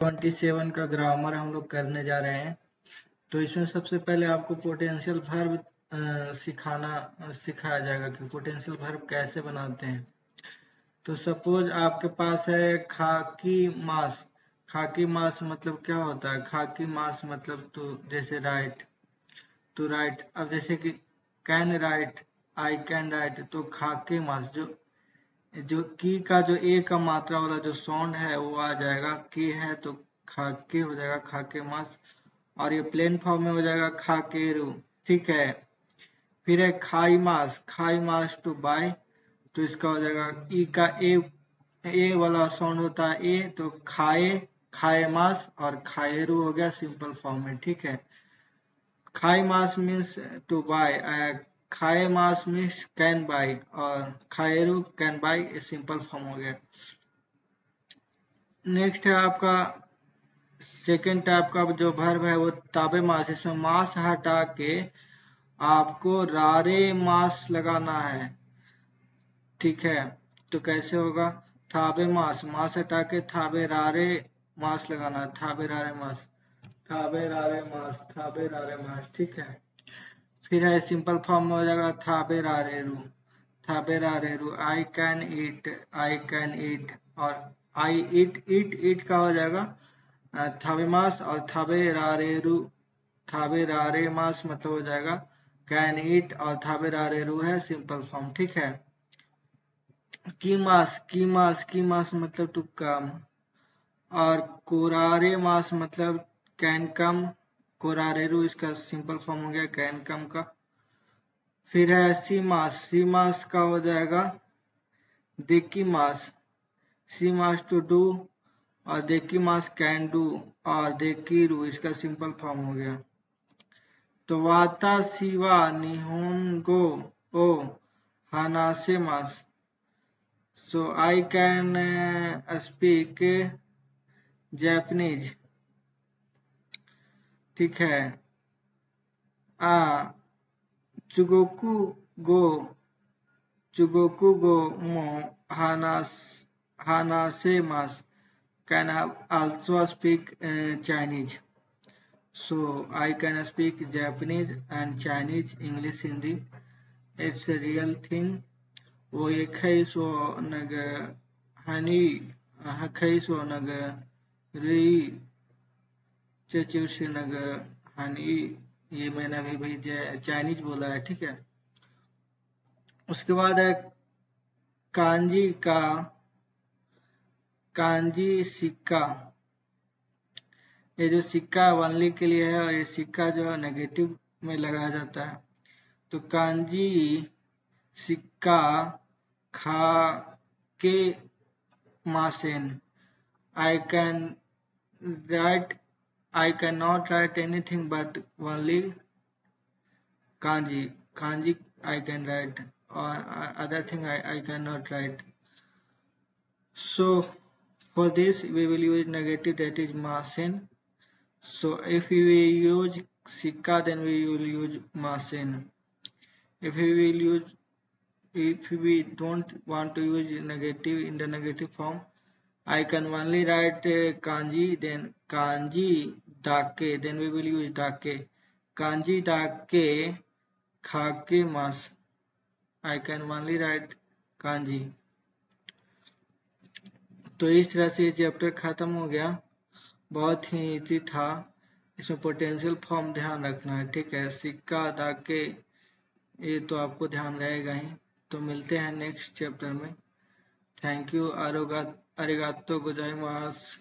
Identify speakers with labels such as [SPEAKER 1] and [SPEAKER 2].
[SPEAKER 1] 27 का ग्रामर हम लोग करने जा रहे हैं। तो इसमें सबसे पहले आपको पोटेंशियल वर्ब सिखाया जाएगा कि पोटेंशियल वर्ब कैसे बनाते हैं। तो सपोज आपके पास है खाकी मास। खाकी मास मतलब क्या होता है? खाकी मास मतलब तो जैसे राइट, टू राइट। अब जैसे कि can write, I can right, तो खाकी मास जो जो की का जो ए का मात्रा वाला जो साउंड है वो आ जाएगा, की है तो खाके हो जाएगा, खाके मास। और ये प्लेन फॉर्म में हो जाएगा खाकेरू। ठीक है। फिर है खाई मास टू बाय, तो इसका हो जाएगा ई का ए वाला साउंड होता है ए, तो खाए, खाए मास और खाएरू हो गया सिंपल फॉर्म में। ठीक है। खाई मास मीन्स टू बाय, खाए मास मीन्स कैन बाय, और खाएरू कैन बाय, ये सिंपल फॉर्म हो गया। नेक्स्ट है आपका सेकेंड टाइप का जो वर्ब है वो ताबे मास। इसमें मास हटा के आपको रारे मास लगाना है। ठीक है। तो कैसे होगा? थाबे मास, मास हटा के थाबे रारे मास लगाना है। थाबे रारे मास, थाबे रारे मास, थाबे रारे मास। ठीक है। फिर है सिंपल फॉर्म में हो जाएगा थाबे रारे रू, थाबे रारे रू। I can eat, I can eat, और आई ईट, ईट का हो जाएगा थाबे मास, और थाबे रारे रू, थाबे रारे मास मतलब हो जाएगा कैन ईट, और थाबे रारे रू है सिंपल फॉर्म। ठीक है। की मास मतलब टू कम, और कोरारे मास मतलब कैन कम, कोरारेरू इसका सिंपल फॉर्म हो गया कैन कम का। फिर है सी मास का हो जाएगा देकी मास, सी मास टू डू, और देकी मास कैन डू, और देकी रू इसका सिंपल फॉर्म हो गया। तो वाता शिवा निहोंगो ओ हानासे मास, सो आई कैन स्पीक जापानीज। ठीक है। आ चुगोकू गो, चुगोकू गो मो हानासे मास, can also speak Chinese. So I can speak Japanese and Chinese, English, Hindi. It's a real thing. वो ये खै सो नग हनी खै सो नग री चेचुश नग हनी, ये मैंने अभी भाई चाइनीज बोला है। ठीक है। उसके बाद है कांजी का, कांजी सिक्का। ये जो सिक्का वनली के लिए है, और ये सिक्का जो है नेगेटिव में लगाया जाता है। तो कांजी सिक्का खा के मासेन, I can write, I can not write anything but only kanji, kanji I can write, और other thing I can not write. So for this we will use negative, that is masen. So if we use sikka, then we will use masen. If we will use, if we don't want to use negative in the negative form, I can only write kanji, then kanji dake, then we will use dake. Kanji dake khake mas, I can only write kanji. तो इस तरह से ये chapter खत्म हो गया। बहुत ही easy था। इसमें पोटेंशियल फॉर्म ध्यान रखना है। ठीक है। सिक्का दाके ये तो आपको ध्यान रहेगा ही। तो मिलते हैं नेक्स्ट चैप्टर में। Thank you. अरिगातो गोजाइमास।